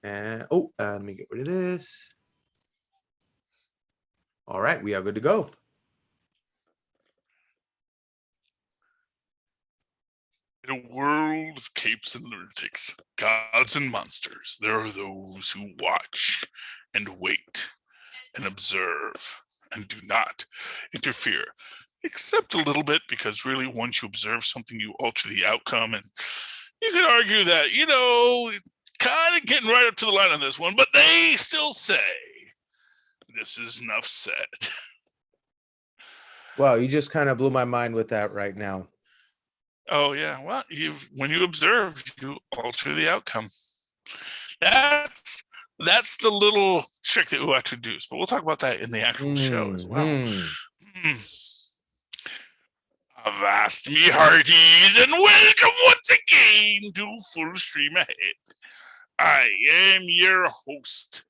And let me get rid of this. All right, we are good to go. In a world of capes and lunatics, gods and monsters, there are those who watch and wait and observe and do not interfere, except a little bit, because really once you observe something, you alter the outcome. And you could argue that, kind of getting right up to the line on this one, but they still say, this is enough said. Well, you just kind of blew my mind with that right now. Oh, yeah. Well, when you observe, you alter the outcome. That's the little trick that we introduced, but we'll talk about that in the actual show as well. Avast me hearties, and welcome once again to Full Stream Ahead. I am your host,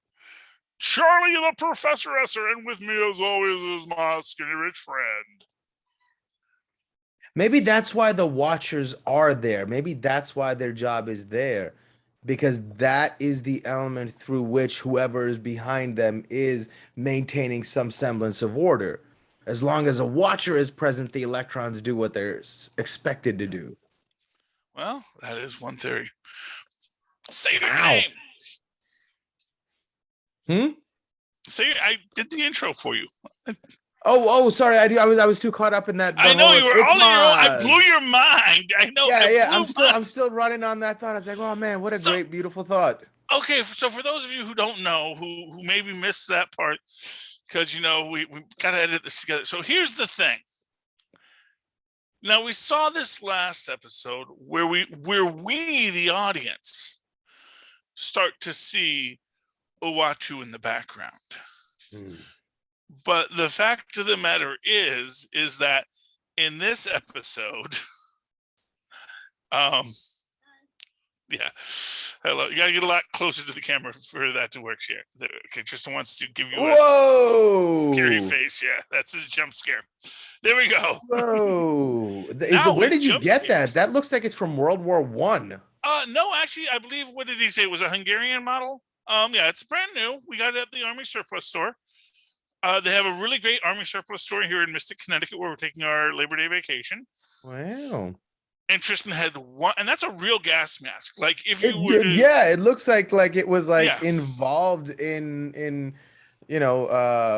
Charlie the Professor Esser, and with me as always is my skinny rich friend. Maybe that's why the Watchers are there. Maybe that's why their job is there. Because that is the element through which whoever is behind them is maintaining some semblance of order. As long as a Watcher is present, the electrons do what they're expected to do. Well, that is one theory. Say your name. Say, I did the intro for you. Oh, sorry. I was too caught up in that. I know you were all in your own. I blew your mind. I know. Yeah. I'm still running on that thought. I was like, oh man, what a great, beautiful thought. Okay, so for those of you who don't know, who maybe missed that part, because we gotta edit this together. So here's the thing. Now we saw this last episode where we the audience start to see Uatu in the background. But the fact of the matter is that in this episode, hello, you gotta get a lot closer to the camera for that to work here. Okay, Tristan wants to give you a scary face. Yeah, that's his jump scare. There we go. Whoa. Where did you get that? That looks like it's from World War I. No, actually, I believe, what did he say? It was a Hungarian model. Yeah, it's brand new. We got it at the Army Surplus Store. They have a really great Army Surplus store here in Mystic, Connecticut, where we're taking our Labor Day vacation. Wow. And Tristan had one, and that's a real gas mask. Like if it looks like it was involved in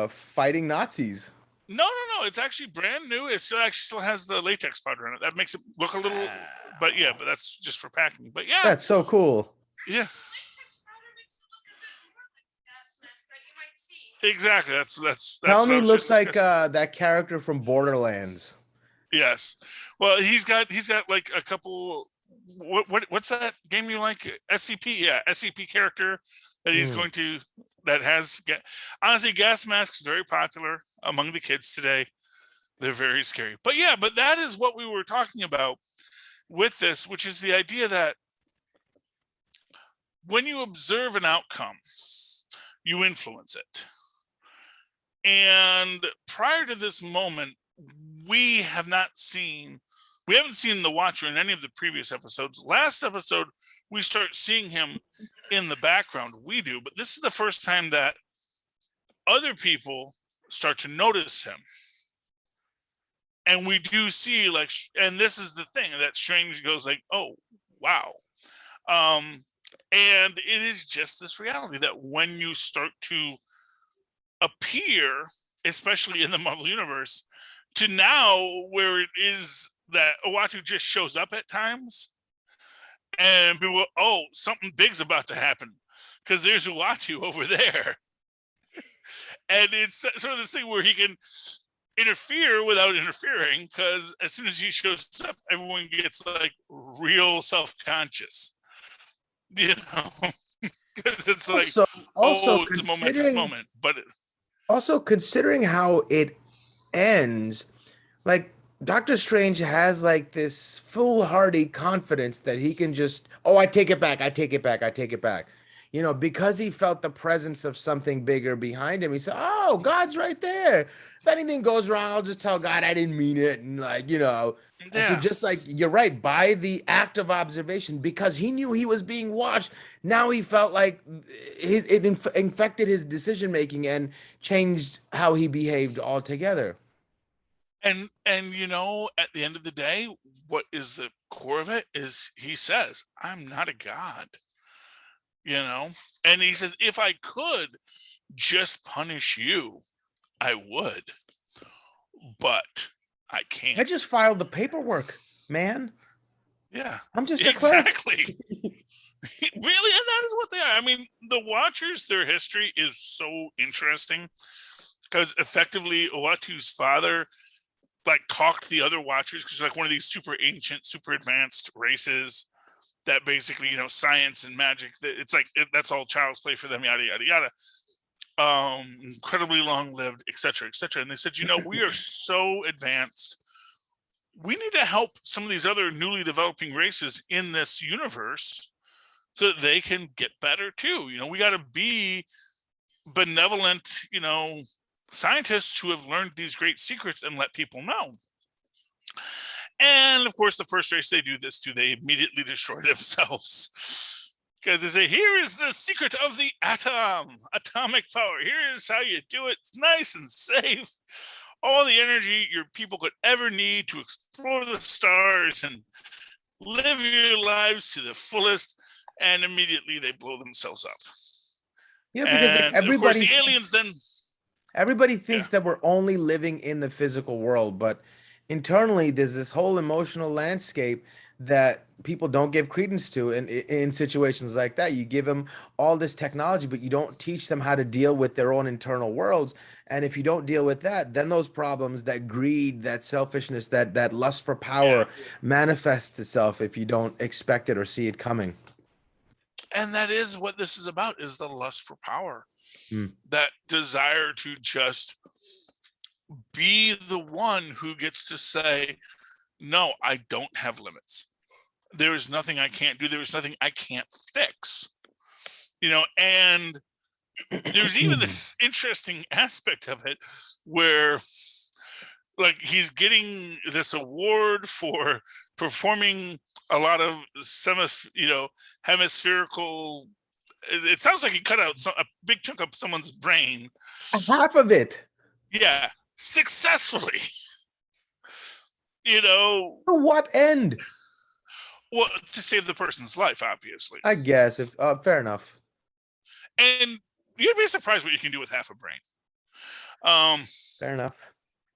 fighting Nazis. No. It's actually brand new. It still has the latex powder in it. That makes it look a little, but that's just for packing. But yeah, that's so cool. Yeah. Exactly. That's Tell me, looks like that character from Borderlands. Yes. Well, he's got like a couple. What's that game you like? SCP. Yeah, SCP character that he's going to. That has honestly, gas masks very popular among the kids today. They're very scary. But that is what we were talking about with this, which is the idea that when you observe an outcome, you influence it. And prior to this moment, we haven't seen the Watcher in any of the previous episodes. Last episode, we start seeing him in the background. We do, but this is the first time that other people start to notice him. And we do see, and this is the thing that Strange goes like, oh, wow. And it is just this reality that when you start to appear, especially in the Marvel Universe, to now where it is that Uatu just shows up at times and people go, oh, something big's about to happen because there's Uatu over there. And it's sort of this thing where he can interfere without interfering, because as soon as he shows up, everyone gets real self-conscious, because it's also it's a momentous moment. But also considering how it ends, Doctor Strange has this foolhardy confidence that he can just, I take it back, because he felt the presence of something bigger behind him. He said, oh, God's right there. if anything goes wrong, I'll just tell God I didn't mean it, and like, and so Yeah. just like you're right, by the act of observation, because he knew he was being watched, now he felt like infected his decision making and changed how he behaved altogether. And at the end of the day, what is the core of it is he says, I'm not a god, and he says, if I could just punish you, I would, but I I can't. just filed the paperwork, man. Yeah, I'm just a clerk. exactly. Really, and that is what they are. I mean, the Watchers, their history is so interesting because effectively Uatu's father like talked the other Watchers, because like one of these super ancient, super advanced races that basically, science and magic, it's like that's all child's play for them, yada yada yada. Incredibly long lived, etc., etc. And they said, we are so advanced. We need to help some of these other newly developing races in this universe so that they can get better too. We got to be benevolent, scientists who have learned these great secrets and let people know. And of course, the first race they do this to, they immediately destroy themselves. Because they say, here is the secret of the atom, atomic power. Here is how you do it. It's nice and safe. All the energy your people could ever need to explore the stars and live your lives to the fullest. And immediately they blow themselves up. Yeah, because like And of course, the aliens then... Everybody thinks that we're only living in the physical world, but internally there's this whole emotional landscape that people don't give credence to. And in situations like that, you give them all this technology, but you don't teach them how to deal with their own internal worlds. And if you don't deal with that, then those problems, that greed, that selfishness, that lust for power manifests itself if you don't expect it or see it coming. And that is what this is about, is the lust for power. Mm. That desire to just be the one who gets to say, no, I don't have limits. There is nothing I can't do. There is nothing I can't fix. And there's even this interesting aspect of it where like he's getting this award for performing a lot of hemispherical. It sounds like he cut out a big chunk of someone's brain. Half of it. Yeah, successfully. To what end? Well, to save the person's life, obviously. I guess if fair enough. And you'd be surprised what you can do with half a brain. Fair enough.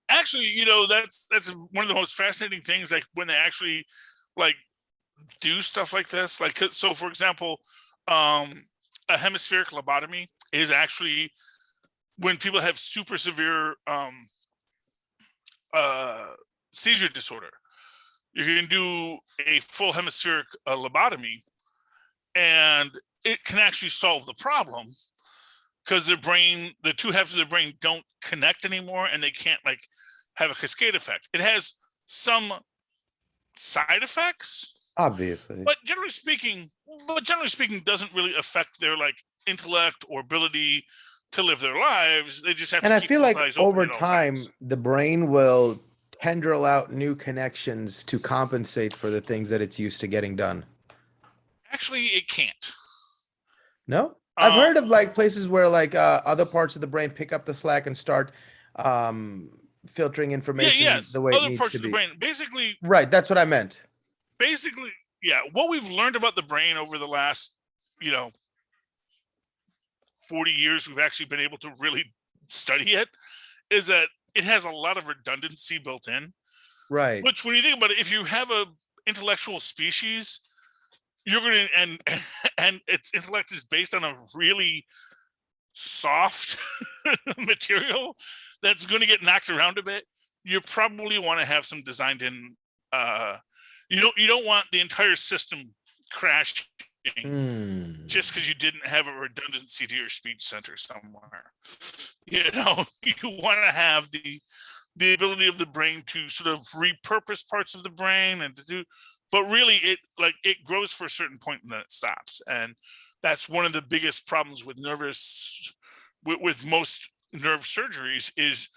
Actually, that's one of the most fascinating things. Like when they actually like do stuff like this. Like, so for example, a hemispheric lobotomy is actually when people have super severe seizure disorder. You can do a full hemispheric lobotomy, and it can actually solve the problem because the two halves of their brain don't connect anymore, and they can't like have a cascade effect. It has some side effects, obviously, but generally speaking, doesn't really affect their like intellect or ability to live their lives. They just have and to I keep feel like eyes over open at all time times. the brain will tendril out new connections to compensate for the things that it's used to getting done. Actually, it can't. No, I've heard of like places where like other parts of the brain pick up the slack and start filtering information the way it other needs parts to of the be. brain. Basically, Right, that's what I meant. Basically, yeah. What we've learned about the brain over the last, 40 years, we've actually been able to really study it, is that it has a lot of redundancy built in. Right. Which, when you think about it, if you have a intellectual species, you're going to, and its intellect is based on a really soft material that's going to get knocked around a bit. You probably want to have some designed in. You don't want the entire system crashing just because you didn't have a redundancy to your speech center somewhere. You want to have the ability of the brain to sort of repurpose parts of the brain and to do, but really it grows for a certain point and then it stops. And that's one of the biggest problems with with most nerve surgeries is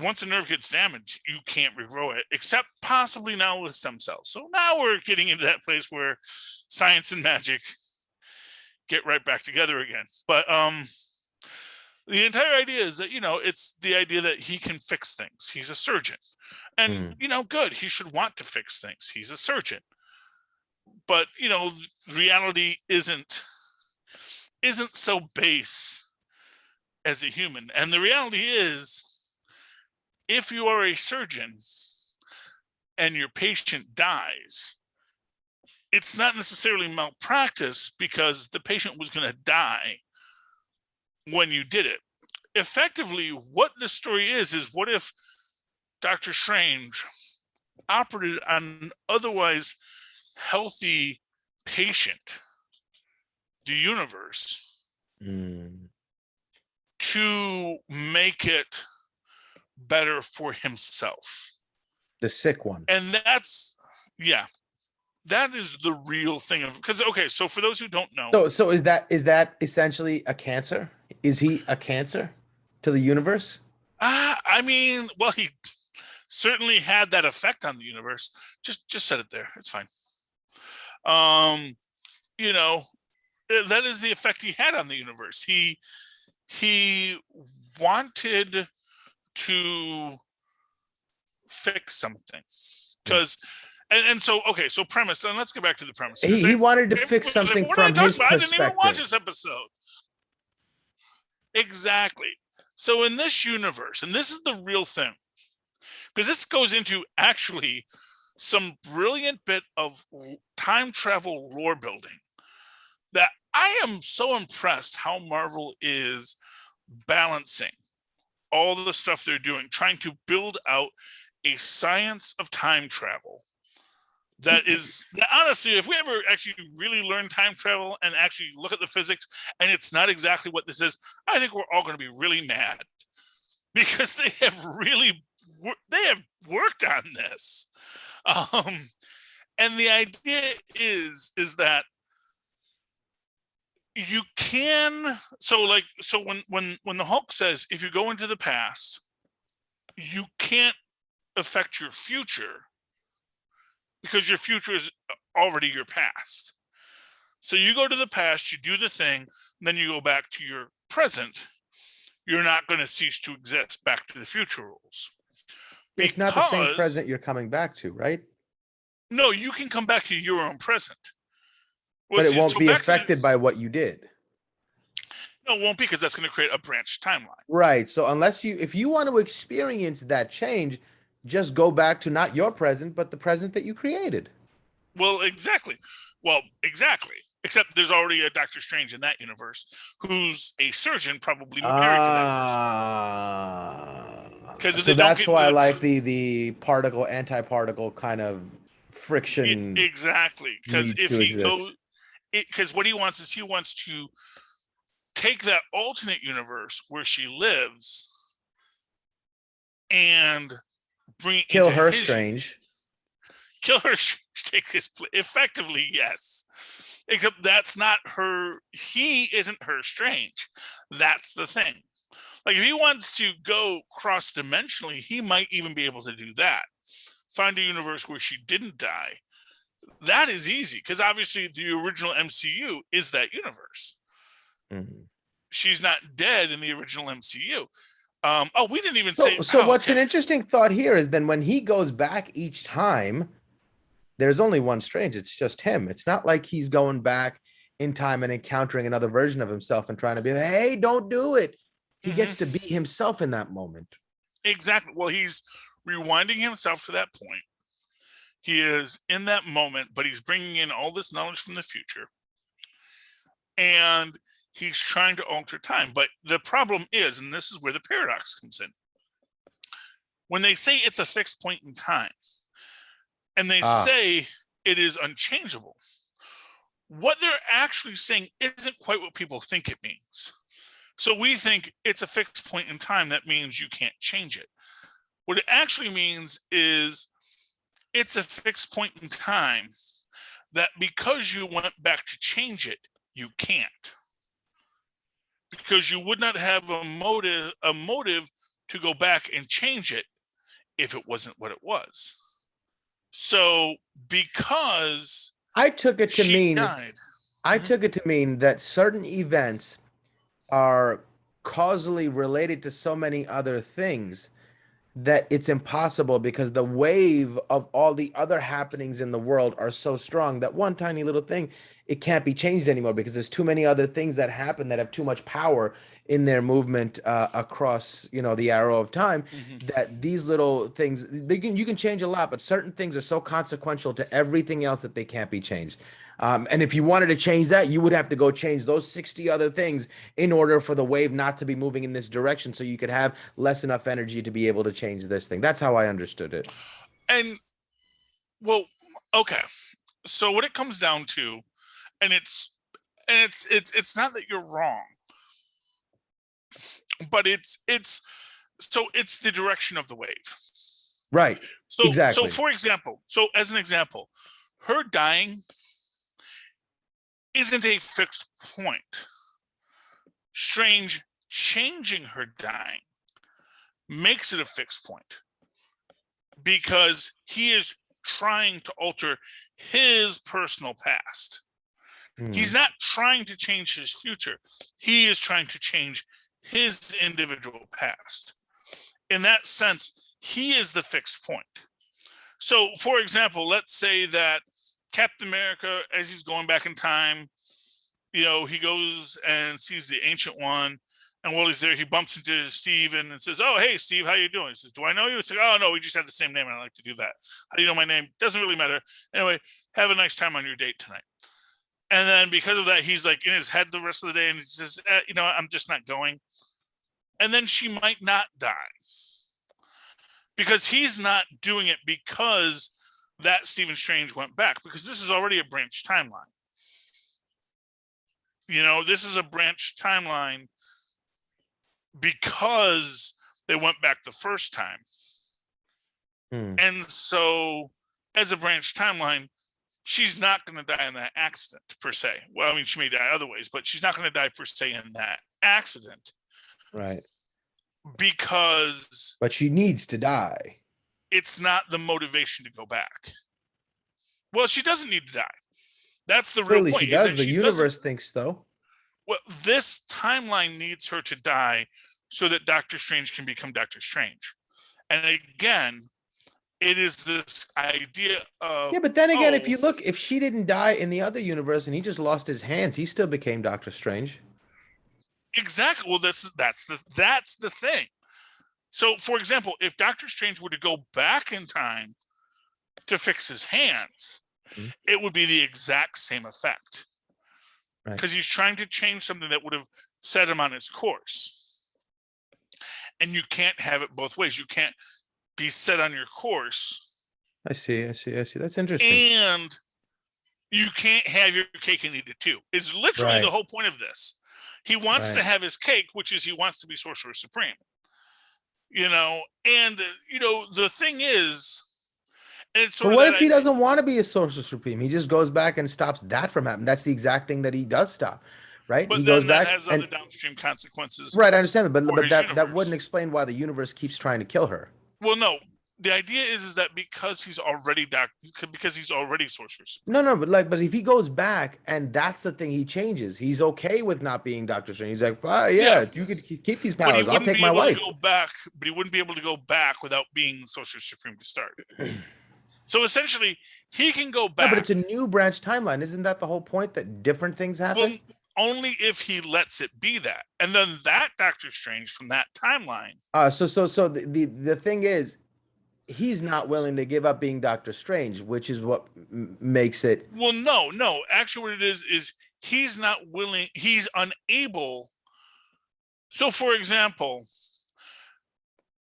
once a nerve gets damaged, you can't regrow it, except possibly now with stem cells. So now we're getting into that place where science and magic get right back together again. But the entire idea is that, it's the idea that he can fix things. He's a surgeon. And, good. He should want to fix things. He's a surgeon. But, reality isn't so base as a human. And the reality is, if you are a surgeon and your patient dies, it's not necessarily malpractice because the patient was going to die when you did it. Effectively, what the story is what if Dr. Strange operated on an otherwise healthy patient, the universe, to make it better for himself, the sick one? And that is the real thing of, because so for those who don't know, so is that essentially a cancer? Is he a cancer to the universe? I mean, well, he certainly had that effect on the universe. Just set it there, it's fine. That is the effect he had on the universe. He wanted to fix something, because so premise, and let's get back to the premise. He wanted to fix something from his perspective. I didn't even watch this episode. Exactly. So in this universe, and this is the real thing, because this goes into actually some brilliant bit of time travel lore building that I am so impressed how Marvel is balancing all the stuff they're doing, trying to build out a science of time travel that is, honestly, if we ever actually really learn time travel and actually look at the physics and it's not exactly what this is, I think we're all going to be really mad, because they have worked on this. And the idea is that you can, so when the Hulk says, if you go into the past, you can't affect your future because your future is already your past. So you go to the past, you do the thing, then you go back to your present. You're not going to cease to exist. Back to the future rules. It's not the same present you're coming back to, right? No, you can come back to your own present. Well, but it won't be affected by what you did. No, it won't be, because that's going to create a branched timeline. Right. So if you want to experience that change, just go back to not your present, but the present that you created. Well, exactly. Except there's already a Doctor Strange in that universe who's a surgeon, probably married to that person. So that's why I like the particle antiparticle kind of friction. Exactly. Because if he goes, because what he wants is he wants to take that alternate universe where she lives and kill her Strange. Kill her, take his place. Effectively, yes. Except that's not her. He isn't her Strange. That's the thing. Like, if he wants to go cross-dimensionally, he might even be able to do that. Find a universe where she didn't die. That is easy, because obviously the original MCU is that universe. Mm-hmm. She's not dead in the original MCU. We didn't even say. So what's an interesting thought here is then when he goes back each time, there's only one Strange. It's just him. It's not like he's going back in time and encountering another version of himself and trying to be like, hey, don't do it. He gets to be himself in that moment. Exactly. Well, he's rewinding himself to that point. He is in that moment, but he's bringing in all this knowledge from the future. And he's trying to alter time. But the problem is, and this is where the paradox comes in, when they say it's a fixed point in time, and they say it is unchangeable, what they're actually saying isn't quite what people think it means. So we think it's a fixed point in time. That means you can't change it. What it actually means is it's a fixed point in time that because you went back to change it, you can't. Because you would not have a motive to go back and change it if it wasn't what it was. So because I took it to she mean died. I took it to mean that certain events are causally related to so many other things that it's impossible, because the wave of all the other happenings in the world are so strong that one tiny little thing, it can't be changed anymore, because there's too many other things that happen that have too much power in their movement across, the arrow of time, Mhm. that these little things, you can change a lot, but certain things are so consequential to everything else that they can't be changed. And if you wanted to change that, you would have to go change those 60 other things in order for the wave not to be moving in this direction, so you could have less enough energy to be able to change this thing. That's how I understood it. And well, okay. So what it comes down to, and it's not that you're wrong, but it's the direction of the wave. Right. So Exactly. for example, as an example, her dying isn't a fixed point. Strange changing her dying makes it a fixed point, because he is trying to alter his personal past. He's not trying to change his future. He is trying to change his individual past. In that sense, he is the fixed point. So, for example, let's say that Captain America, as he's going back in time, he goes and sees the Ancient One, and while he's there, he bumps into Steven and says, "Oh, hey, Steve, how you doing?" He says, "Do I know you?" It's like, "Oh, no, we just have the same name, and I like to do that. How do you know my name? Doesn't really matter. Anyway, have a nice time on your date tonight." And then because of that, he's like in his head the rest of the day, and he says, "I'm just not going." And then she might not die, because he's not doing it because that Stephen Strange went back, because this is already a branched timeline. This is a branched timeline because they went back the first time. And so, as a branched timeline, she's not going to die in that accident per se. Well, I mean, she may die other ways, but she's not going to die per se in that accident. Right. Because But she needs to die. It's not the motivation to go back. Well, she doesn't need to die. That's the Clearly real point. she does. The universe thinks so. Well, this timeline needs her to die so that Doctor Strange can become Doctor Strange. And again, it is this idea of, yeah, but then again, if you look, if she didn't die in the other universe and he just lost his hands, he still became Doctor Strange. Exactly. Well, that's the thing. So, for example, if Doctor Strange were to go back in time to fix his hands, it would be the exact same effect. Because he's trying to change something that would have set him on his course. And you can't have it both ways. You can't be set on your course. I see. That's interesting. And you can't have your cake and eat it too. Is literally the whole point of this. He wants to have his cake, which is he wants to be Sorcerer Supreme. And the thing is, it's sort but of what if he doesn't want to be a Sorcerer Supreme? He just goes back and stops that from happening. That's the exact thing that he does stop, right? But he then goes that back has other downstream consequences. Right, I understand that, but that wouldn't explain why the universe keeps trying to kill her. Well, no. The idea is that because he's already Sorcerer Supreme. No, but if he goes back and that's the thing he changes, he's okay with not being Doctor Strange. He's like, you could keep these powers. I'll take my wife. But he wouldn't be able to go back without being Sorcerer Supreme to start. So essentially, he can go back. Yeah, but it's a new branch timeline. Isn't that the whole point, that different things happen? Well, only if he lets it be that. And then that Doctor Strange from that timeline. So the thing is, he's not willing to give up being Doctor Strange, which is what makes it. Well, no. Actually, what it is he's not willing. He's unable. So, for example,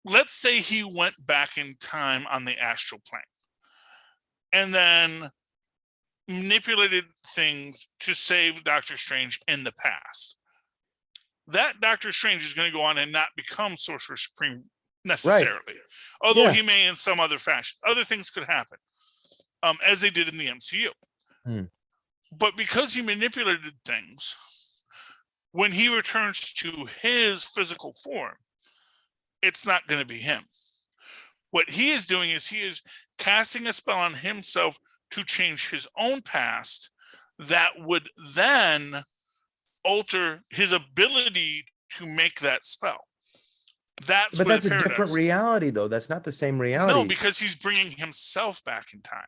let's say he went back in time on the astral plane and then manipulated things to save Doctor Strange in the past. That Doctor Strange is going to go on and not become Sorcerer Supreme necessarily, although he may in some other fashion. Other things could happen, as they did in the MCU. But because he manipulated things, when he returns to his physical form, it's not going to be him. What he is doing is he is casting a spell on himself to change his own past that would then alter his ability to make that spell. That's But where that's the a different paradox. reality, though. That's not the same reality. No, because he's bringing himself back in time.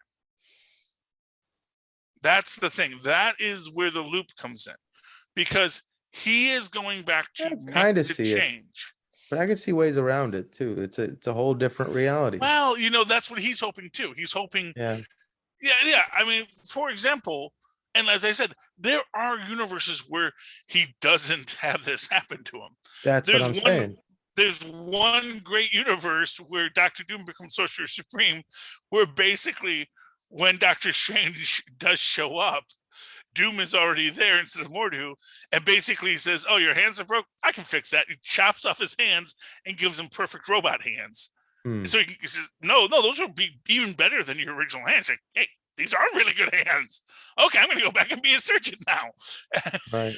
That's the thing. That is where the loop comes in, because he is going back to make the change. But I could see ways around it too. It's a whole different reality. Well, that's what he's hoping too. He's hoping. Yeah. I mean, for example, and as I said, there are universes where he doesn't have this happen to him. That's what I'm saying. There's one great universe where Dr. Doom becomes Sorcerer Supreme, where basically when Doctor Strange does show up, Doom is already there instead of Mordo, and basically says, "Oh, your hands are broke. I can fix that." He chops off his hands and gives him perfect robot hands. So he says, "No, those would be even better than your original hands." Like, hey, these are really good hands. Okay, I'm going to go back and be a surgeon now. Right.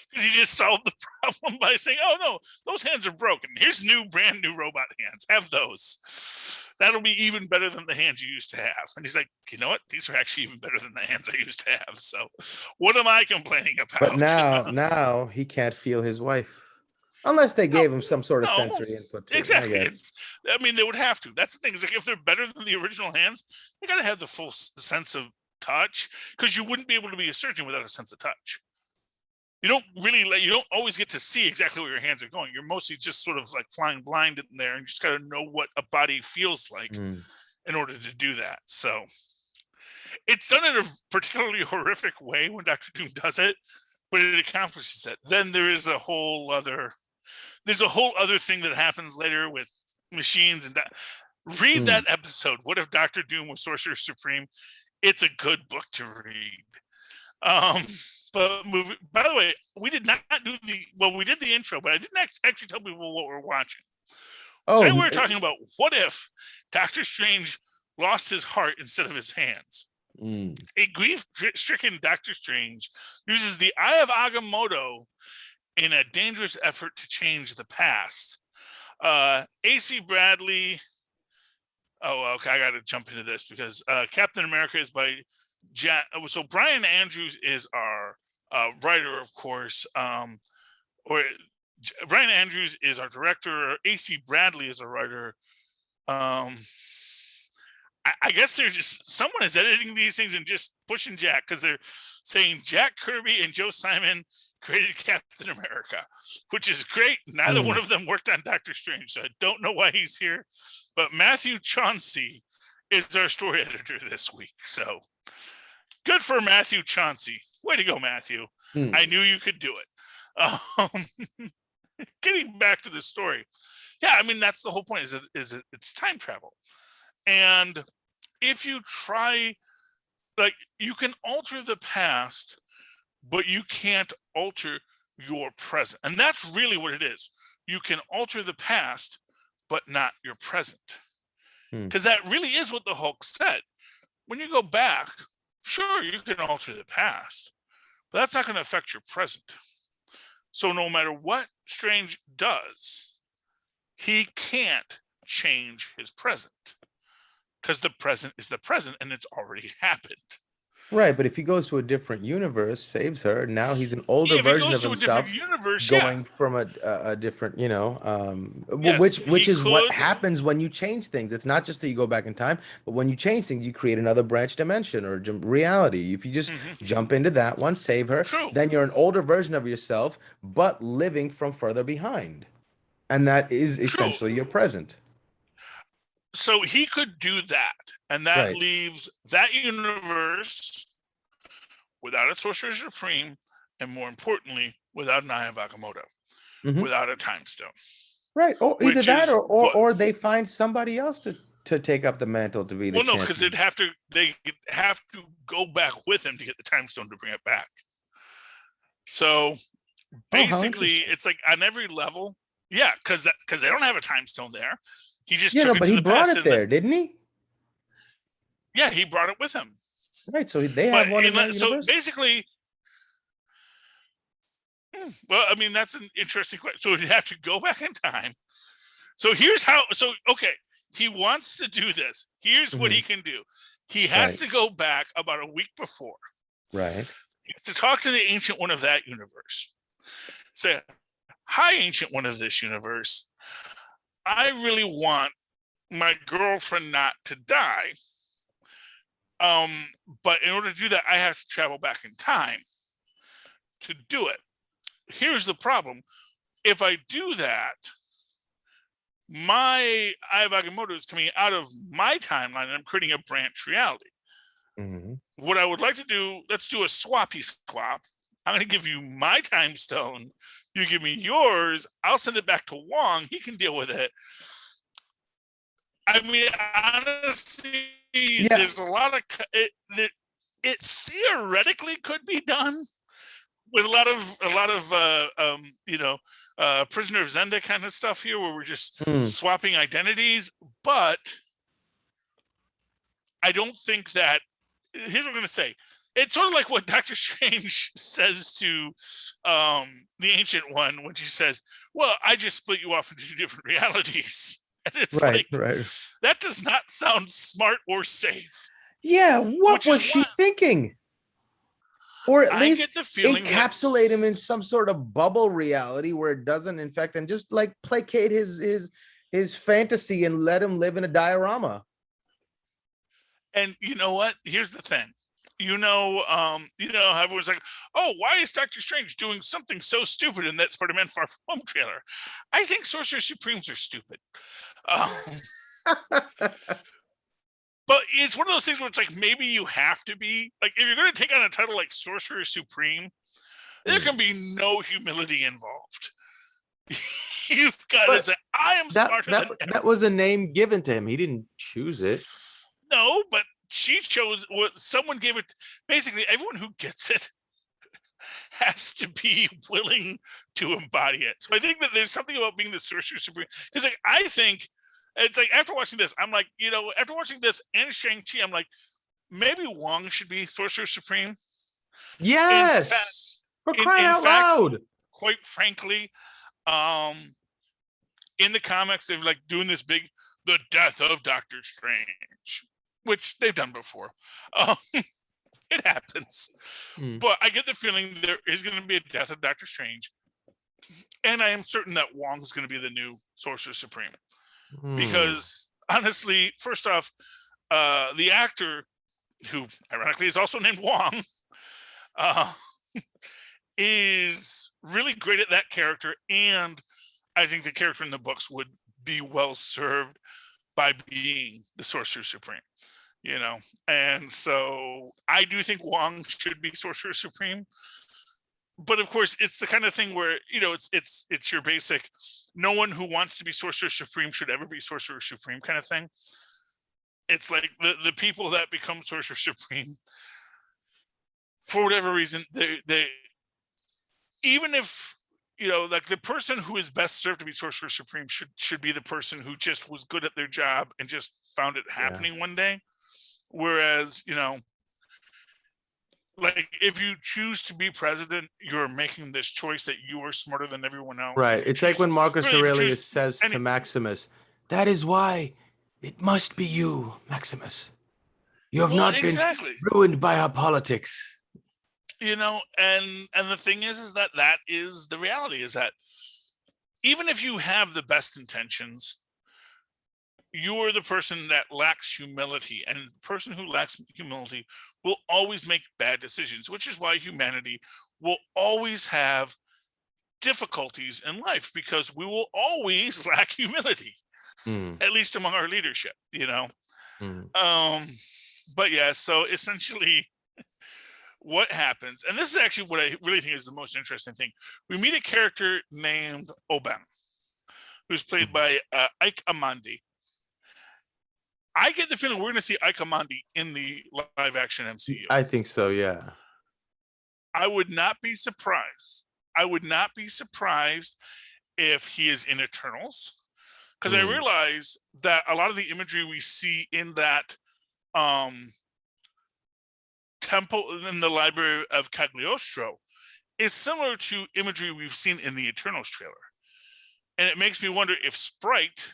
Because he just solved the problem by saying, "Oh no, those hands are broken. Here's brand new robot hands. Have those. That'll be even better than the hands you used to have." And he's like, "You know what? These are actually even better than the hands I used to have. So, what am I complaining about?" But now he can't feel his wife unless they gave him some sort of sensory input. Exactly. I mean, they would have to. That's the thing. Is like if they're better than the original hands, they got to have the full sense of touch, because you wouldn't be able to be a surgeon without a sense of touch. You don't always get to see exactly where your hands are going. You're mostly just sort of like flying blind in there, and you just got to know what a body feels like in order to do that. So it's done in a particularly horrific way when Dr. Doom does it, but it accomplishes it. Then there's a whole other thing that happens later with machines and that. Read that episode. What if Dr. Doom was Sorcerer Supreme? It's a good book to read. But by the way, we did not do we did the intro, but I didn't actually tell people what we're watching. Today we were talking about what if Doctor Strange lost his heart instead of his hands. A grief-stricken Doctor Strange uses the Eye of Agamotto in a dangerous effort to change the past. AC Bradley. Oh, okay. I got to jump into this because Captain America is by Jack. So Brian Andrews is our writer, of course. Brian Andrews is our director. AC Bradley is a writer. I guess they're just someone is editing these things and just pushing Jack, because they're saying Jack Kirby and Joe Simon created Captain America, which is great. Neither one of them worked on Doctor Strange, so I don't know why he's here. But Matthew Chauncey is our story editor this week. So good for Matthew Chauncey. Way to go, Matthew. I knew you could do it. Getting back to the story. Yeah, I mean, that's the whole point, is it's time travel. And if you try, you can alter the past, but you can't alter your present. And that's really what it is. You can alter the past, but not your present. Because that really is what the Hulk said. When you go back, sure, you can alter the past, but that's not going to affect your present. So no matter what Strange does, he can't change his present, because the present is the present and it's already happened. Right, but if he goes to a different universe, saves her, now he's an older version of himself, going from a different, which is what happens when you change things. It's not just that you go back in time, but when you change things, you create another branch dimension or reality. If you just jump into that one, save her, then you're an older version of yourself, but living from further behind. And that is essentially your present. So he could do that, and that leaves that universe without a Sorcerer Supreme, and more importantly, without an Eye of Agamotto, without a Time Stone. Right, or either that, or they find somebody else to take up the mantle to be the champion. No, because they have to go back with him to get the Time Stone to bring it back. So basically, it's like on every level, because they don't have a Time Stone there. He just took it to the brought past it there, didn't he? Yeah, he brought it with him. Right, so they have one in that so universe? basically, well, I mean, that's an interesting question. So he'd have to go back in time, So here's how. So okay, he wants to do this. Here's what he can do. He has to go back about a week before. Right. He has to talk to the Ancient One of that universe. Say, "Hi, Ancient One of this universe. I really want my girlfriend not to die. But in order to do that, I have to travel back in time to do it. Here's the problem. If I do that, my Eye of Agamotto is coming out of my timeline and I'm creating a branch reality. What I would like to do, let's do a swappy swap. I'm going to give you my time stone. You give me yours. I'll send it back to Wong. He can deal with it." I mean, honestly, there's a lot of it theoretically could be done with a lot of Prisoner of Zenda kind of stuff here, where we're just swapping identities. But I don't think that. Here's what I'm going to say. It's sort of like what Doctor Strange says to the Ancient One when she says, "Well, I just split you off into two different realities." And it's right. That does not sound smart or safe. Yeah, what was she thinking? Or at least get the feeling encapsulate him in some sort of bubble reality where it doesn't infect, and just like placate his fantasy and let him live in a diorama. And you know what? Here's the thing. Everyone's like, "Oh, why is Doctor Strange doing something so stupid in that Spider-Man Far From Home trailer?" I think Sorcerer Supremes are stupid. But it's one of those things where it's like, maybe you have to be like, if you're going to take on a title like Sorcerer Supreme, there can be no humility involved. You've got to say, "I am smarter than that was a name given to him. He didn't choose it. No, but she chose what someone gave it. Basically, everyone who gets it has to be willing to embody it. So I think that there's something about being the Sorcerer Supreme, because like, I think it's like, after watching this, I'm like, after watching this and Shang-Chi, I'm like, maybe Wong should be Sorcerer Supreme. Yes, for crying out loud. Quite frankly, in the comics, they're like doing this big, the death of Doctor Strange, which they've done before. It happens. But I get the feeling there is going to be a death of Doctor Strange. And I am certain that Wong is going to be the new Sorcerer Supreme. Because honestly, first off, the actor, who ironically is also named Wong, is really great at that character. And I think the character in the books would be well served by being the Sorcerer Supreme. And so I do think Wong should be Sorcerer Supreme. But of course, it's the kind of thing where, it's your basic, no one who wants to be Sorcerer Supreme should ever be Sorcerer Supreme kind of thing. It's like the people that become Sorcerer Supreme, for whatever reason, they even if, like, the person who is best served to be Sorcerer Supreme should be the person who just was good at their job and just found it happening one day. Whereas, like, if you choose to be president, you're making this choice that you are smarter than everyone else. Right. It's like when Marcus Aurelius says to Maximus, "That is why it must be you, Maximus. You have not been ruined by our politics." And the thing is that is the reality, is that even if you have the best intentions, you're the person that lacks humility, and the person who lacks humility will always make bad decisions, which is why humanity will always have difficulties in life, because we will always lack humility, at least among our leadership, But yeah, so essentially what happens, and this is actually what I really think is the most interesting thing. We meet a character named Oban, who's played by Ike Amandi. I get the feeling we're going to see Ike Amandi in the live action MCU. I think so, yeah. I would not be surprised. If he is in Eternals, because I realize that a lot of the imagery we see in that temple in the Library of Cagliostro is similar to imagery we've seen in the Eternals trailer. And it makes me wonder if Sprite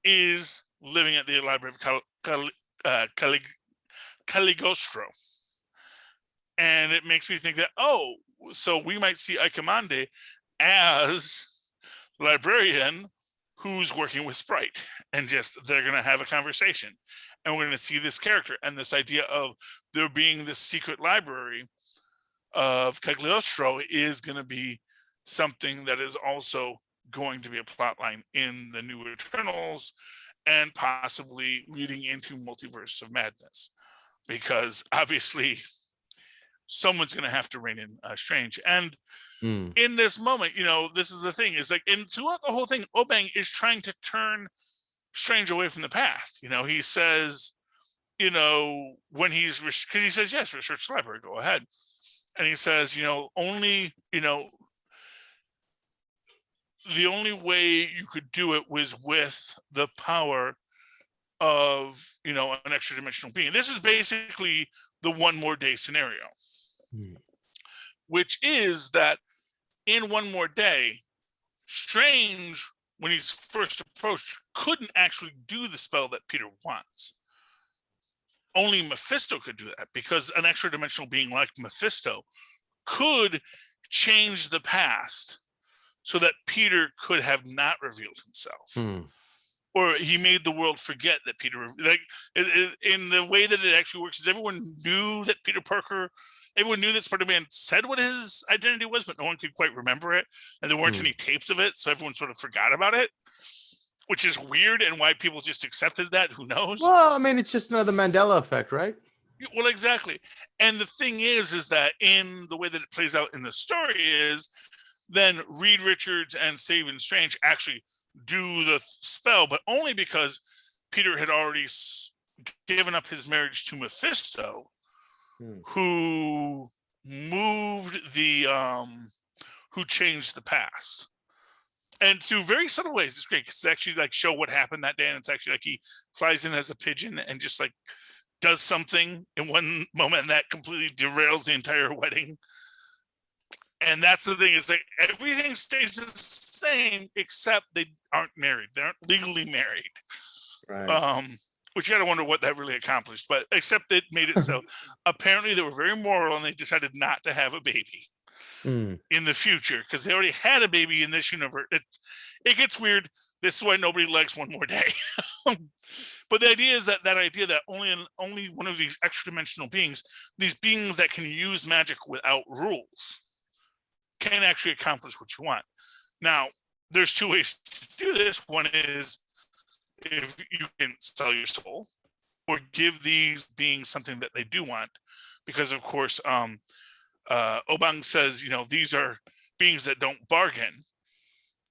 is living at the library of Caligostro. And it makes me think that, so we might see Icamande as librarian who's working with Sprite, and just they're going to have a conversation, and we're going to see this character and this idea of there being this secret library of Cagliostro is going to be something that is also going to be a plot line in the New Eternals, and possibly leading into Multiverse of Madness, because obviously someone's going to have to rein in Strange. And in this moment, this is the thing, is like, and throughout the whole thing, Obang is trying to turn Strange away from the path. He says, when he's, because he says, yes, research the library, go ahead. And he says, only, the only way you could do it was with the power of, an extra dimensional being. This is basically the one more day scenario, which is that in One More Day, Strange, when he's first approached, couldn't actually do the spell that Peter wants. Only Mephisto could do that, because an extra dimensional being like Mephisto could change the past so that Peter could have not revealed himself. Or he made the world forget that Peter, in the way that it actually works, is everyone knew that everyone knew that Spider-Man said what his identity was, but no one could quite remember it. And there weren't any tapes of it, so everyone sort of forgot about it, which is weird, and why people just accepted that, who knows? Well, I mean, it's just another Mandela effect, right? Well, exactly. And the thing is that in the way that it plays out in the story is then Reed Richards and Stephen Strange actually do the spell, but only because Peter had already given up his marriage to Mephisto, who moved who changed the past. And through very subtle ways. It's great because it's actually like show what happened that day, and it's actually like he flies in as a pigeon and just like does something in one moment, and that completely derails the entire wedding. And that's the thing, is like everything stays the same except they aren't married. They aren't legally married. Right. Which you gotta wonder what that really accomplished. But except it made it so apparently they were very moral, and they decided not to have a baby in the future, because they already had a baby in this universe. It gets weird. This is why nobody likes One More Day. But the idea is that idea that only one of these extra dimensional beings, these beings that can use magic without rules, can actually accomplish what you want. Now, there's two ways to do this. One is if you can sell your soul or give these beings something that they do want, because of course, Obang says, these are beings that don't bargain,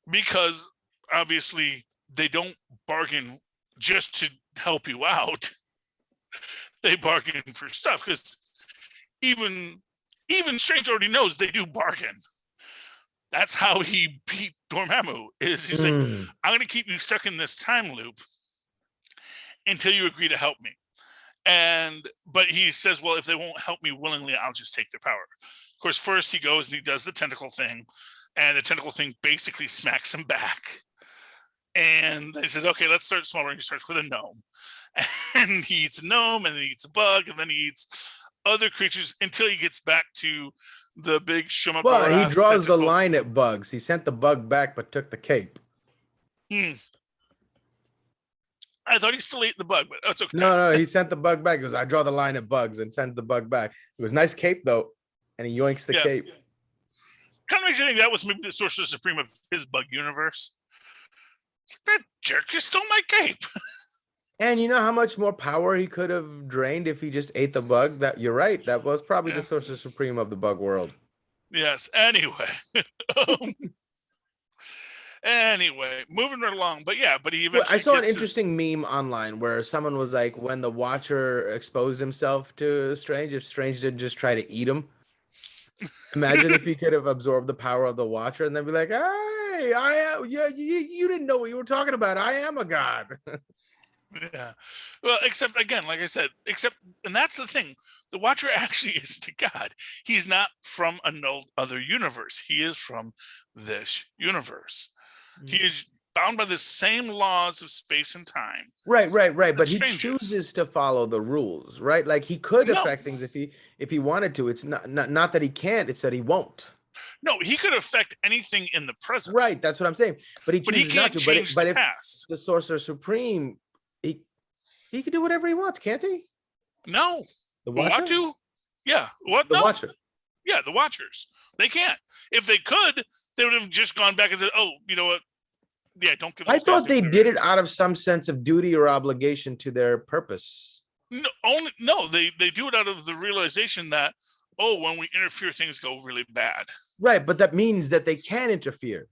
because obviously they don't bargain just to help you out. They bargain for stuff, because even Strange already knows they do bargain. That's how he beat Dormammu. He's like, I'm going to keep you stuck in this time loop until you agree to help me. But he says, well, if they won't help me willingly, I'll just take their power. Of course, first he goes and he does the tentacle thing, and the tentacle thing basically smacks him back. And he says, okay, let's start smaller. And he starts with a gnome. And he eats a gnome, and then he eats a bug, and then he eats other creatures until he gets back to the big Shumagara. Well, he draws the line at bugs. He sent the bug back, but took the cape. I thought he still ate the bug, but that's okay. No, he sent the bug back. He goes, I draw the line at bugs, and sent the bug back. It was nice cape, though. And he yoinks the cape. Kind of makes me think that was maybe the Sorcerer Supreme of his bug universe. It's like, that jerk just stole my cape. And you know how much more power he could have drained if he just ate the bug? That you're right. That was probably the Sorcerer Supreme of the bug world. Yes. Anyway. Anyway, moving right along. But he eventually I saw an interesting meme online where someone was like, when the Watcher exposed himself to Strange, if Strange didn't just try to eat him. Imagine if he could have absorbed the power of the Watcher and then be like, hey, I am, you didn't know what you were talking about. I am a god. Yeah. Well, except again, like I said, and that's the thing. The Watcher actually isn't a god. He's not from other universe. He is from this universe. He is bound by the same laws of space and time Right, right, right. that But he Strange is. chooses to follow the rules, right? Like he could No, affect things if he wanted to. It's not that he can't, it's that he won't. no, he could affect anything in the present, Right, that's what I'm saying. But he but he chooses not can't to. change But the if past. the Sorcerer Supreme, he can do whatever he wants, can't he? No, The Watcher? Uatu, yeah, what? The No, Watcher. yeah, the Watchers. They can't. If they could, they would have just gone back and said, "Oh, you know what? Yeah, don't give I those guys thought they nuclear did it energy." out of some sense of duty or obligation to their purpose. No, they do it out of the realization that, oh, when we interfere, things go really bad. Right, but that means that they can interfere.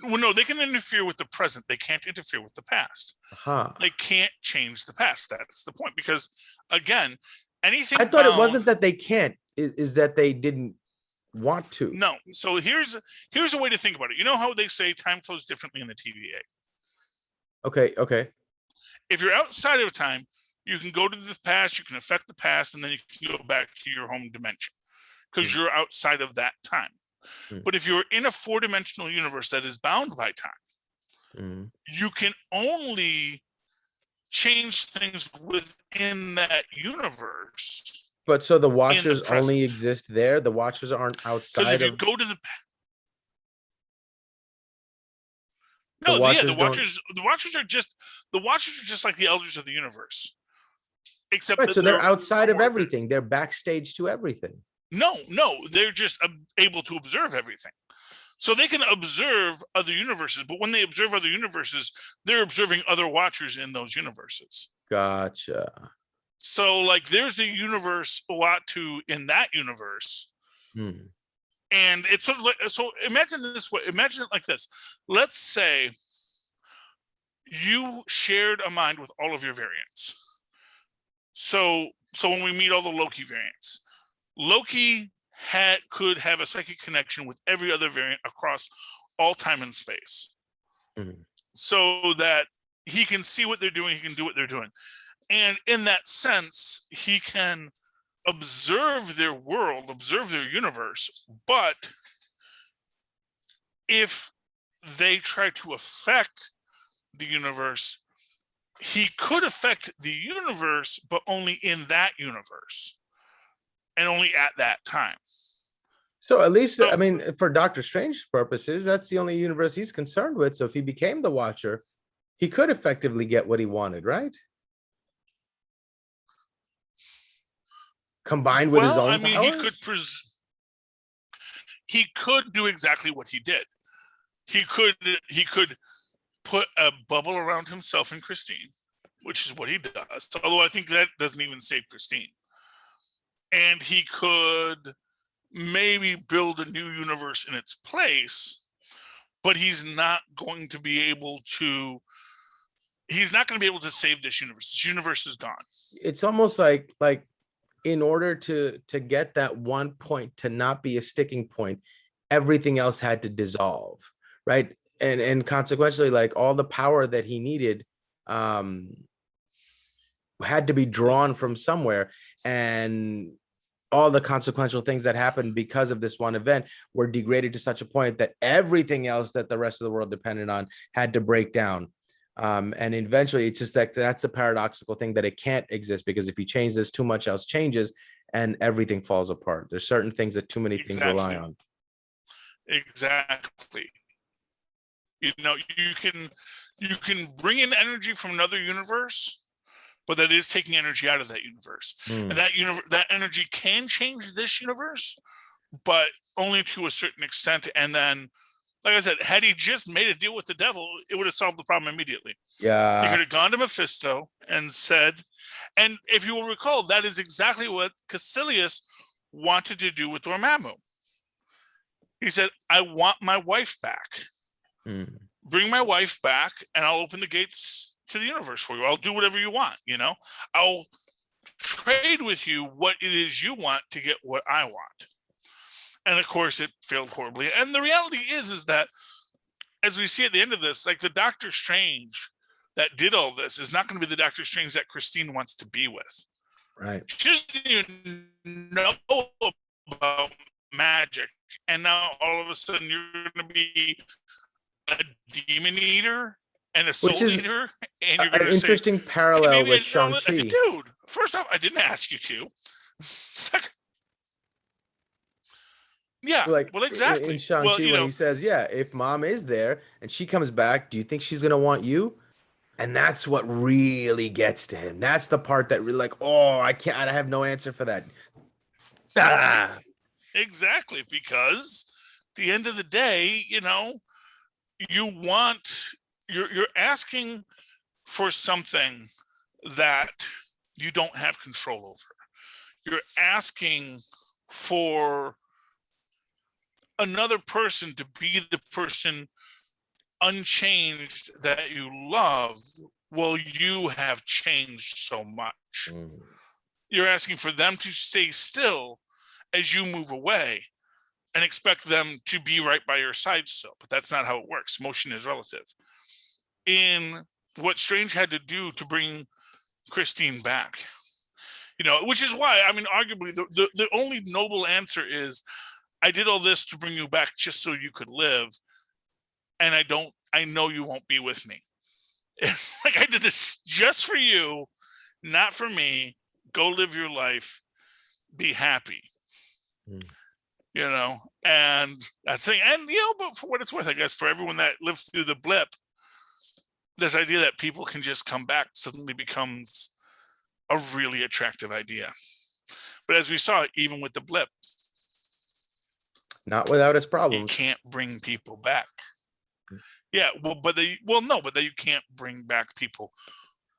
Well, no, they can interfere with the present. They can't interfere with the past. Huh. They can't change the past. That's the point. Because again, anything I thought it wasn't that they can't, is that they didn't want to. No. So here's a way to think about it. You know how they say time flows differently in the TVA? Okay, okay. If you're outside of time, you can go to the past, you can affect the past, and then you can go back to your home dimension because you're outside of that time. But if you're in a 4-dimensional universe that is bound by time, you can only change things within that universe. But so the Watchers only exist there? The Watchers aren't outside because if you of... go to the The no, yeah, Watchers the Watchers are just like the Elders of the Universe, except right, that so they're outside of more everything. They're backstage to everything. No, they're just able to observe everything. So they can observe other universes, but when they observe other universes, they're observing other Watchers in those universes. Gotcha. So, like, there's a universe Uatu in that universe, and it's sort of like, so imagine this way. Imagine it like this. Let's say you shared a mind with all of your variants. So when we meet all the Loki variants, Loki could have a psychic connection with every other variant across all time and space, so that he can see what they're doing, he can do what they're doing, and in that sense, he can observe their world, observe their universe. But if they try to affect the universe, he could affect the universe, but only in that universe and only at that time. So at least, I mean, for Doctor Strange's purposes, that's the only universe he's concerned with. So if he became the Watcher, he could effectively get what he wanted, right? Combined with his own powers? He could do exactly what he did. He could put a bubble around himself and Christine, which is what he does. Although I think that doesn't even save Christine. And he could maybe build a new universe in its place, but he's not going to be able to save this universe. This universe is gone. It's almost like in order to get that one point to not be a sticking point, everything else had to dissolve, right? And consequently, like, all the power that he needed had to be drawn from somewhere, and all the consequential things that happened because of this one event were degraded to such a point that everything else that the rest of the world depended on had to break down. And eventually it's just like, that's a paradoxical thing, that it can't exist, because if you change this, too much else changes and everything falls apart. There's certain things that too many things rely on. Exactly. You know, you can bring in energy from another universe, but that is taking energy out of that universe. And that energy can change this universe, but only to a certain extent. And then, like I said, had he just made a deal with the devil, it would have solved the problem immediately. Yeah. He could have gone to Mephisto and said, and if you will recall, that is exactly what Caecilius wanted to do with Dormammu. He said, I want my wife back. Bring my wife back and I'll open the gates to the universe for you. I'll do whatever you want, you know? I'll trade with you what it is you want to get what I want. And of course it failed horribly. And the reality is that, as we see at the end of this, like, the Doctor Strange that did all this is not going to be the Doctor Strange that Christine wants to be with. Right. She doesn't even know about magic, and now all of a sudden you're going to be a demon eater and a soul Which is eater, and you're an going to say, interesting hey, parallel maybe with I Shang-Chi. dude, first off, I didn't ask you to. Second, yeah, Like well, in exactly. Shang-Chi, Well, when he says, yeah, if mom is there and she comes back, do you think she's going to want you? And that's what really gets to him. That's the part that really like, oh, I have no answer for that. Ah. Exactly, because at the end of the day, you're asking for something that you don't have control over. You're asking for another person to be the person unchanged that you love. Well, you have changed so much. You're asking for them to stay still as you move away and expect them to be right by your side still. But that's not how it works. Motion is relative. In what Strange had to do to bring Christine back, which is why, I mean, arguably the only noble answer is, I did all this to bring you back just so you could live. And I know you won't be with me. It's like, I did this just for you, not for me. Go live your life, be happy. And that's the thing. And, but for what it's worth, I guess, for everyone that lived through the blip, this idea that people can just come back suddenly becomes a really attractive idea. But as we saw, even with the blip, not without its problems, you can't bring people back. Yeah, but you can't bring back people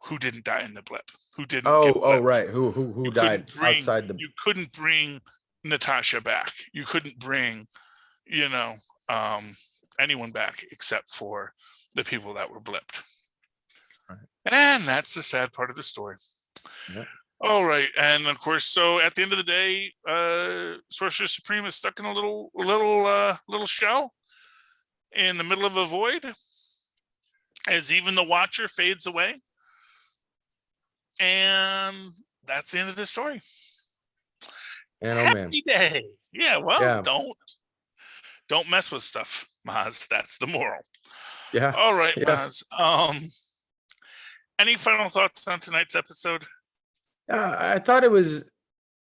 who didn't die in the blip, who didn't. Right, who died outside the. You couldn't bring Natasha back. You couldn't bring, anyone back except for the people that were blipped. Right. And that's the sad part of the story. Yeah. All right, and of course, so at the end of the day, Sorcerer Supreme is stuck in a little shell in the middle of a void, as even the Watcher fades away, and that's the end of the story. And Happy day. Yeah, well, don't mess with stuff, Mozz. That's the moral. Yeah. All right, yeah. Mozz. Any final thoughts on tonight's episode? I thought it was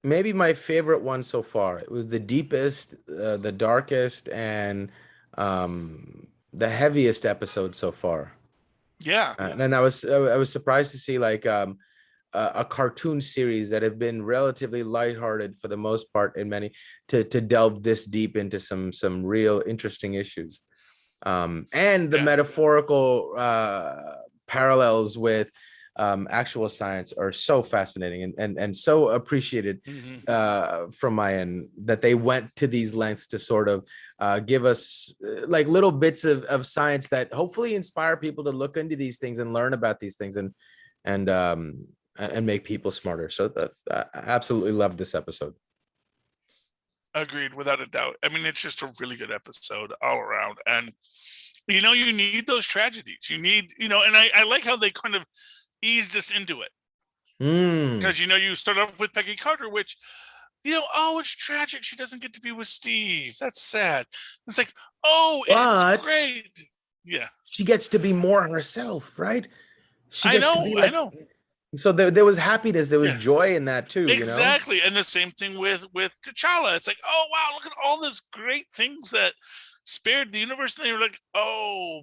maybe my favorite one so far. It was the deepest, the darkest, and the heaviest episode so far. Yeah. And I was surprised to see like a cartoon series that have been relatively lighthearted for the most part in many to delve this deep into some real interesting issues. And the metaphorical parallels with actual science are so fascinating and so appreciated from my end, that they went to these lengths to sort of give us like little bits of science that hopefully inspire people to look into these things and learn about these things and make people smarter. So I absolutely loved this episode. Agreed, without a doubt. I mean, it's just a really good episode all around. And, you need those tragedies. You need, and I like how they kind of eased us into it. Because, you start off with Peggy Carter, which, it's tragic. She doesn't get to be with Steve. That's sad. It's like, it's great. Yeah. She gets to be more herself, right? I know. So there was happiness, there was joy in that too. Exactly. And the same thing with T'Challa. It's like, oh wow, look at all these great things that spared the universe. And they were like,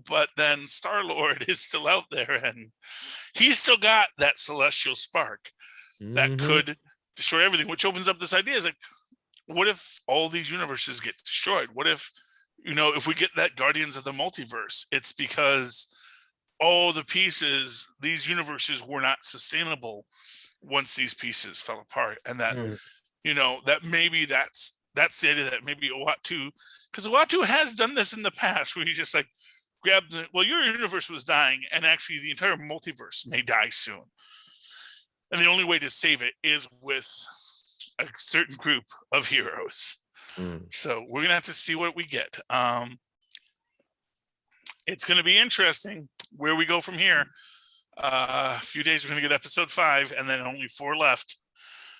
but then Star-Lord is still out there and he's still got that celestial spark that could destroy everything, which opens up this idea. Is like, what if all these universes get destroyed? What if, if we get that Guardians of the Multiverse, it's because all the pieces, these universes were not sustainable once these pieces fell apart. And that, that maybe that's the idea, that maybe Uatu, because Uatu has done this in the past, where he just like grabbed your universe was dying, and actually the entire multiverse may die soon. And the only way to save it is with a certain group of heroes. So we're going to have to see what we get. It's going to be interesting where we go from here. A few days we're gonna get episode 5, and then only 4 left.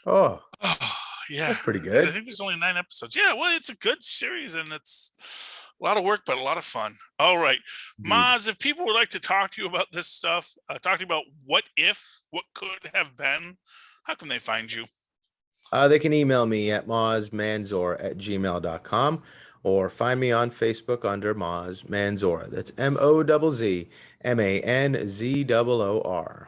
Oh, Oh, yeah, that's pretty 'cause I good. think there's only 9 episodes. Yeah, well, it's a good series, and it's a lot of work, but a lot of fun. All right, Indeed. Mozz, if people would like to talk to you about this stuff, talk to you about what could have been, how can they find you? They can email me at mozzmanzoor@gmail.com or find me on Facebook under Mozz Manzoor. That's MOZZMANZOOR.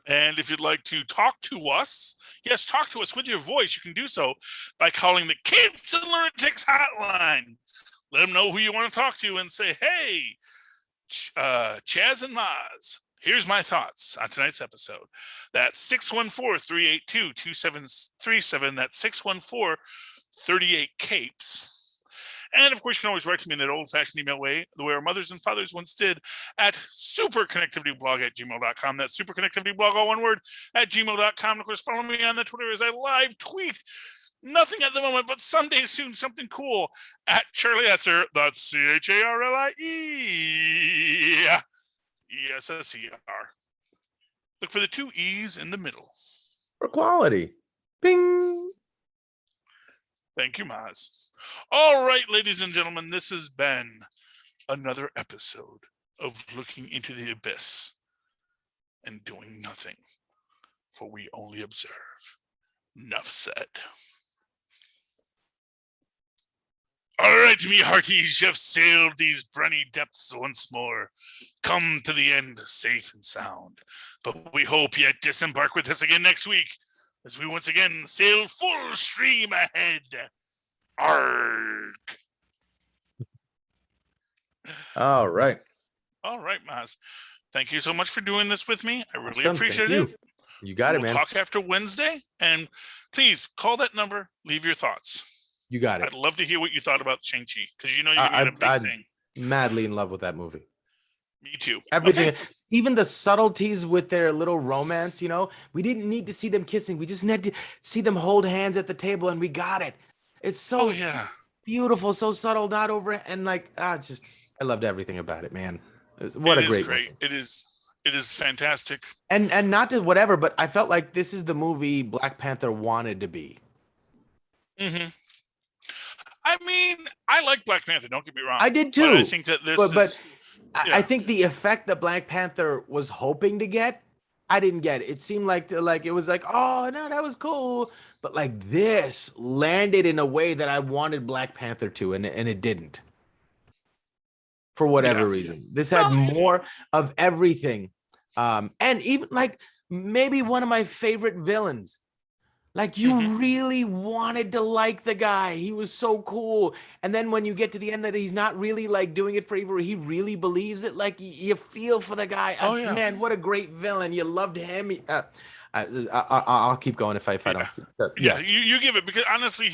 And if you'd like to talk to us, yes, talk to us with your voice, you can do so by calling the Capes and Lunatics hotline. Let them know who you want to talk to and say, hey, Chaz and Mozz, here's my thoughts on tonight's episode. That's 614-382-2737. That's 614-38-CAPES. And of course, you can always write to me in that old-fashioned email way, the way our mothers and fathers once did, at superconnectivityblog@gmail.com. That's superconnectivityblog, all one word, at gmail.com. And of course, follow me on the Twitter as I live tweet. Nothing at the moment, but someday soon, something cool at Charlie Esser. That's CHARLIE. ESSER. Look for the 2 E's in the middle. For quality. Bing. Thank you, Mozz. All right, ladies and gentlemen, this has been another episode of Looking into the Abyss and Doing Nothing, for we only observe. Enough said. All right, me hearties, you've sailed these briny depths once more. Come to the end safe and sound. But we hope you disembark with us again next week as we once again sail full stream ahead. Arg. All right. All right, Mozz. Thank you so much for doing this with me. I really Awesome. appreciate Thank it. You got it, We'll man. talk after Wednesday, and please call that number. Leave your thoughts. You got it. I'd love to hear what you thought about Shang-Chi, because you know you're gonna get a big thing. Madly in love with that movie. Me too. Everything, Okay. even the subtleties with their little romance, we didn't need to see them kissing. We just need to see them hold hands at the table, and we got it. It's so beautiful, so subtle, not over, and I loved everything about it, man. What a great movie. It is fantastic. And not to whatever, but I felt like this is the movie Black Panther wanted to be. Mm-hmm. I mean, I like Black Panther. Don't get me wrong. I did too. But I think that I think the effect that Black Panther was hoping to get, I didn't get it. It seemed like it was like, oh no, that was cool, but this landed in a way that I wanted Black Panther to, and it didn't. For whatever reason, this had more of everything, and even maybe one of my favorite villains. You really wanted to like the guy. He was so cool. And then when you get to the end that he's not really doing it for evil, he really believes it. You feel for the guy. Man, what a great villain. You loved him. I'll keep going if I don't. You give it, because honestly,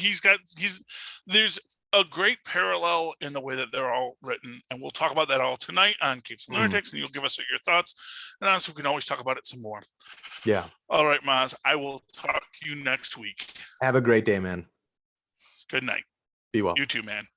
there's a great parallel in the way that they're all written, and we'll talk about that all tonight on Capes and Lunatics, and you'll give us your thoughts, and honestly, we can always talk about it some more. Yeah. All right, Mozz, I will talk to you next week. Have a great day, man. Good night. Be well. You too, man.